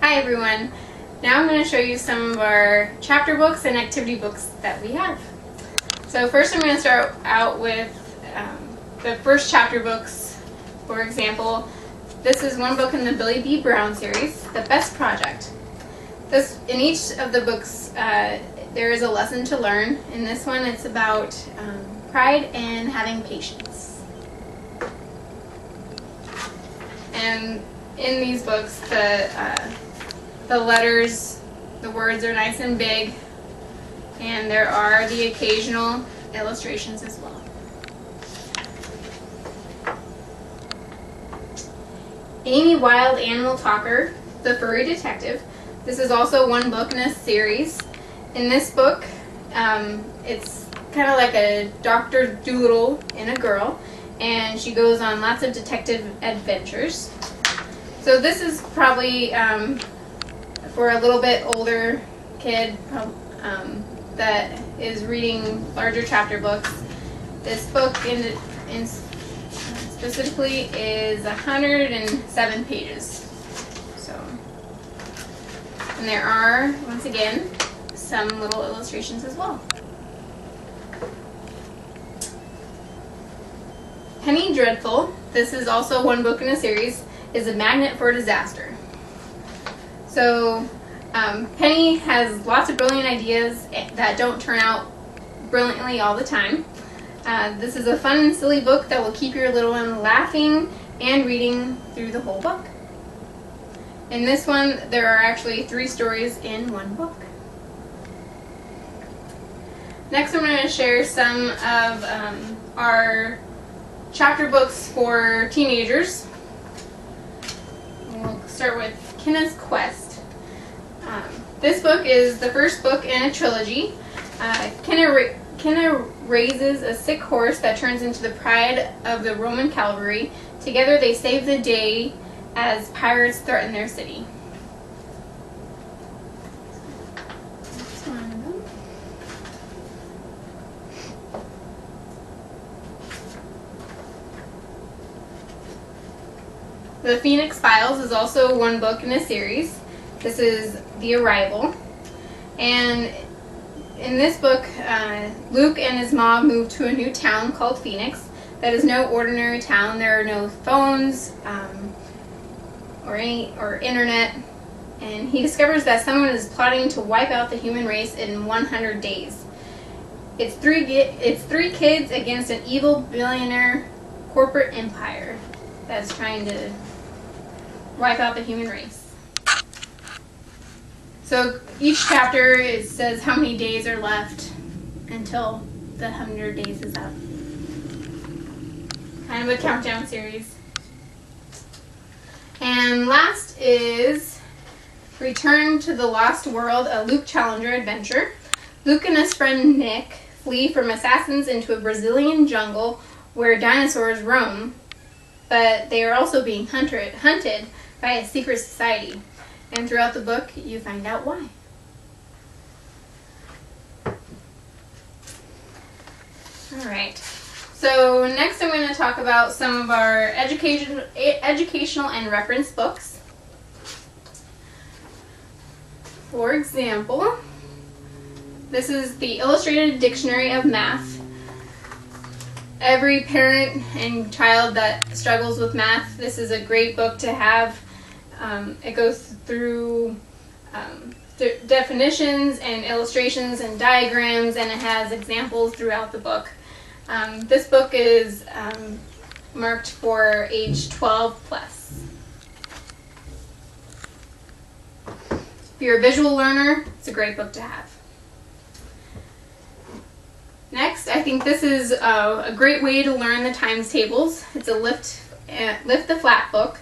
Hi everyone! Now I'm going to show you some of our chapter books and activity books that we have. So first I'm going to start out with the first chapter books. For example, this is one book in the Billy B. Brown series, The Best Project. In each of the books there is a lesson to learn. In this one it's about pride and having patience. And in these books the letters, the words are nice and big, and there are the occasional illustrations as well. Amy Wild Animal Talker, The Furry Detective. This is also one book in a series. In this book, it's kind of like a Dr. Dolittle and a girl, and she goes on lots of detective adventures. So this is probably for a little bit older kid that is reading larger chapter books. This book in specifically is 107 pages. So, and there are, once again, some little illustrations as well. Penny Dreadful, this is also one book in a series, is a magnet for disaster. So Penny has lots of brilliant ideas that don't turn out brilliantly all the time. This is a fun and silly book that will keep your little one laughing and reading through the whole book. In this one, there are actually 3 stories in one book. Next, I'm going to share some of our chapter books for teenagers. We'll start with Kenna's Quest. This book is the first book in a trilogy. Kenna raises a sick horse that turns into the pride of the Roman cavalry. Together they save the day as pirates threaten their city. The Phoenix Files is also one book in a series. This is The Arrival. And in this book, Luke and his mom move to a new town called Phoenix. That is no ordinary town. There are no phones or internet. And he discovers that someone is plotting to wipe out the human race in 100 days. It's three kids against an evil billionaire corporate empire that's trying to wipe out the human race. So each chapter says how many days are left until the 100 days is up. Kind of a countdown series. And last is Return to the Lost World, a Luke Challenger adventure. Luke and his friend Nick flee from assassins into a Brazilian jungle where dinosaurs roam, but they are also being hunted by a secret society. And throughout the book, you find out why. Alright, so next I'm going to talk about some of our educational and reference books. For example, this is the Illustrated Dictionary of Math. Every parent and child that struggles with math, this is a great book to have. It goes through definitions and illustrations and diagrams, and it has examples throughout the book. This book is marked for age 12 plus. If you're a visual learner, it's a great book to have. Next, I think this is a great way to learn the times tables. It's a lift the flat book.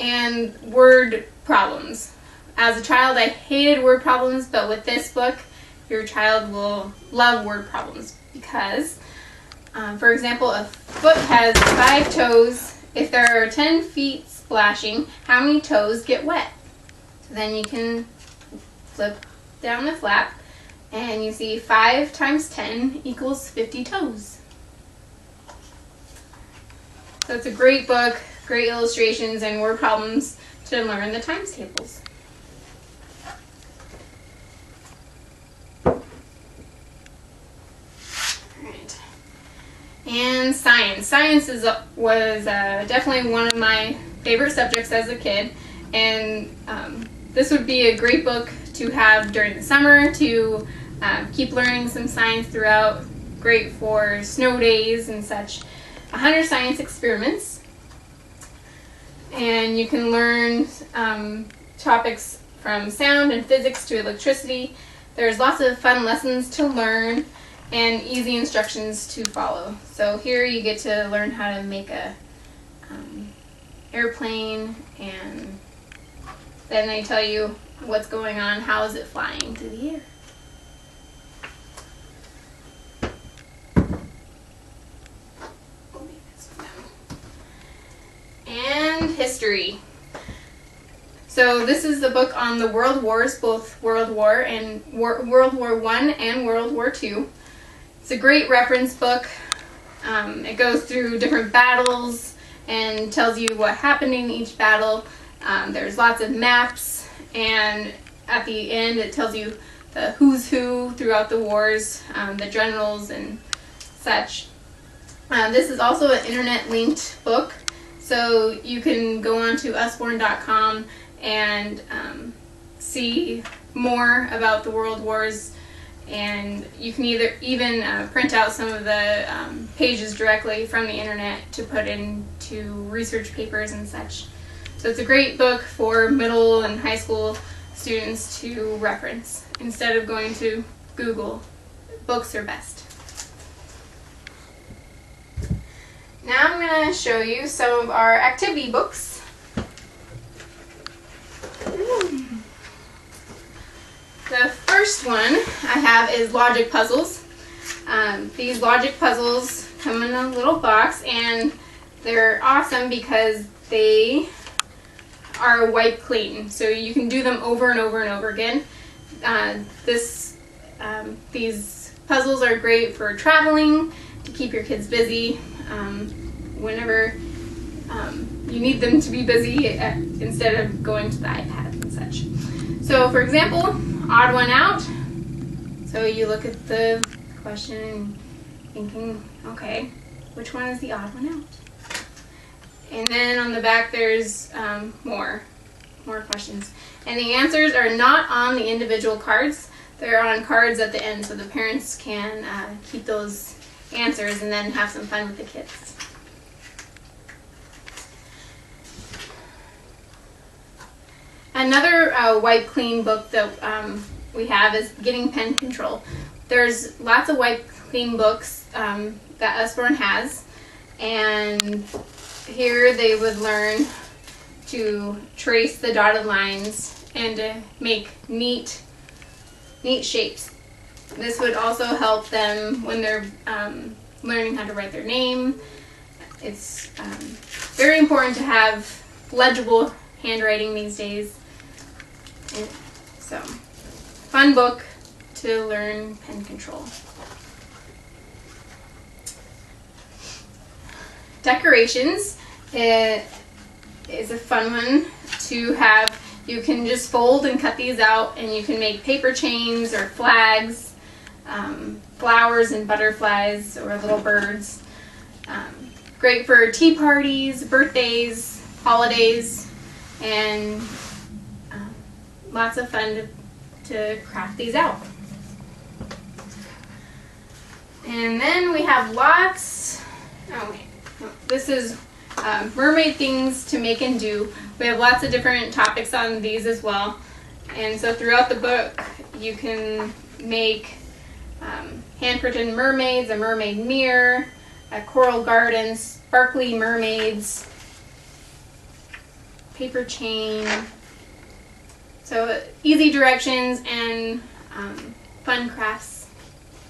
And word problems. As a child, I hated word problems, but with this book, your child will love word problems because, for example, a foot has 5 toes. If there are 10 feet splashing, how many toes get wet? So then you can flip down the flap, and you see 5 times 10 equals 50 toes. So it's a great book, great illustrations and word problems to learn the times tables. Alright. And science. Science was definitely one of my favorite subjects as a kid, and this would be a great book to have during the summer to keep learning some science throughout. Great for snow days and such. 100 science experiments, and you can learn topics from sound and physics to electricity. There's lots of fun lessons to learn and easy instructions to follow. So here you get to learn how to make a airplane, and then they tell you what's going on, how is it flying through the air. And history. So this is the book on the World Wars, both World War and World War I and World War II. It's a great reference book. It goes through different battles and tells you what happened in each battle. There's lots of maps, and at the end it tells you the who's who throughout the wars, the generals and such. This is also an internet linked book, so you can go on to usborne.com and see more about the world wars, and you can even print out some of the pages directly from the internet to put into research papers and such. So it's a great book for middle and high school students to reference instead of going to Google. Books are best. Now I'm going to show you some of our activity books. The first one I have is logic puzzles. These logic puzzles come in a little box, and they're awesome because they are wipe clean, so you can do them over and over and over again. These puzzles are great for traveling, to keep your kids busy whenever you need them to be busy instead of going to the iPad and such. So for example, odd one out. So you look at the question and thinking, okay, which one is the odd one out? And then on the back there's more questions. And the answers are not on the individual cards. They're on cards at the end, so the parents can keep those answers and then have some fun with the kids. Another wipe clean book that we have is Getting Pen Control. There's lots of wipe clean books that Usborne has, and here they would learn to trace the dotted lines and to make neat shapes. This would also help them when they're learning how to write their name. It's very important to have legible handwriting these days. And so, fun book to learn pen control. Decorations is a fun one to have. You can just fold and cut these out, and you can make paper chains or flags, flowers and butterflies or little birds. Great for tea parties, birthdays, holidays, and lots of fun to craft these out. And then we have lots, this is mermaid things to make and do. We have lots of different topics on these as well. And so throughout the book you can make hand-printed mermaids, a mermaid mirror, a coral garden, sparkly mermaids, paper chain. So easy directions and fun crafts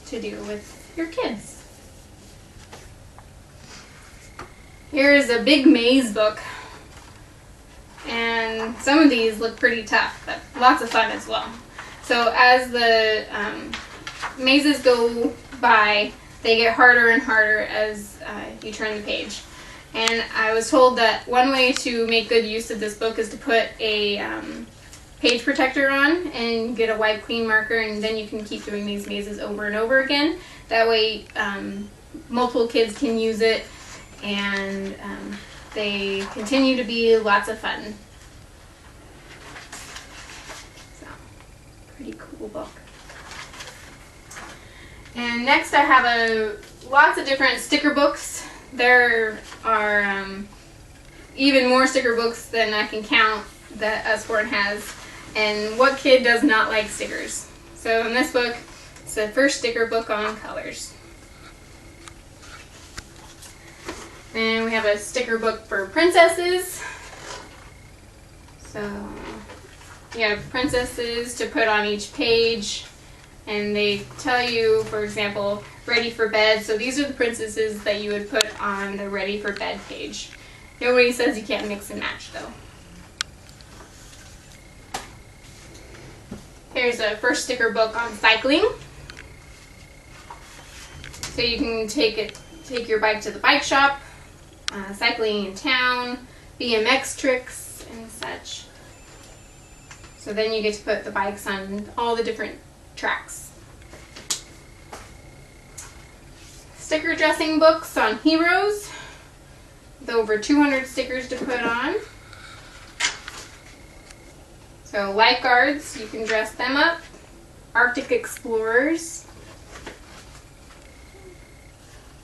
to do with your kids. Here is a big maze book, and some of these look pretty tough, but lots of fun as well. So as the mazes go by, they get harder and harder as you turn the page. And I was told that one way to make good use of this book is to put a page protector on and get a wipe clean marker, and then you can keep doing these mazes over and over again. That way multiple kids can use it, and they continue to be lots of fun. So, pretty cool book. And next I have lots of different sticker books. There are even more sticker books than I can count that Usborne has. And what kid does not like stickers? So in this book, it's the first sticker book on colors. And we have a sticker book for princesses. So you have princesses to put on each page. And they tell you, for example, ready for bed. So these are the princesses that you would put on the ready for bed page. Nobody says you can't mix and match though. Here's a first sticker book on cycling. So you can take your bike to the bike shop, cycling in town, BMX tricks and such. So then you get to put the bikes on all the different tracks. Sticker dressing books on heroes with over 200 stickers to put on. So lifeguards, you can dress them up. Arctic explorers.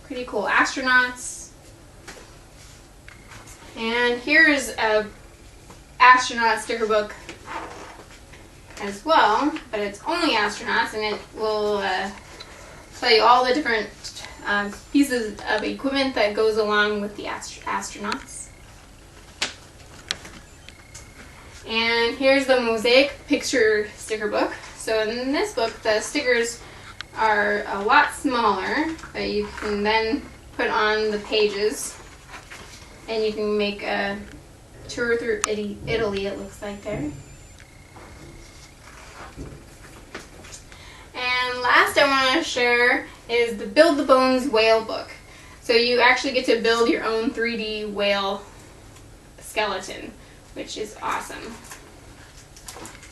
Pretty cool astronauts. And here's a astronaut sticker book as well, but it's only astronauts, and it will tell you all the different pieces of equipment that goes along with the astronauts. And here's the mosaic picture sticker book. So in this book, the stickers are a lot smaller, but you can then put on the pages, and you can make a tour through Italy, it looks like there. And last I want to share is the Build the Bones whale book. So you actually get to build your own 3D whale skeleton, which is awesome.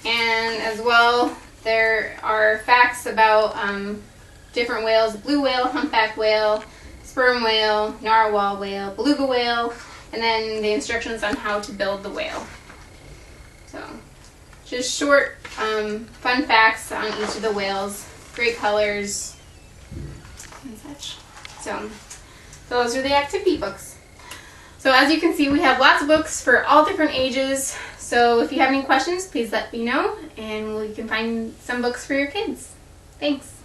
And as well, there are facts about different whales: blue whale, humpback whale, sperm whale, narwhal whale, beluga whale, and then the instructions on how to build the whale. So just short fun facts on each of the whales, great colors and such. So those are the activity books. So as you can see, we have lots of books for all different ages. So if you have any questions, please let me know, and we can find some books for your kids. Thanks.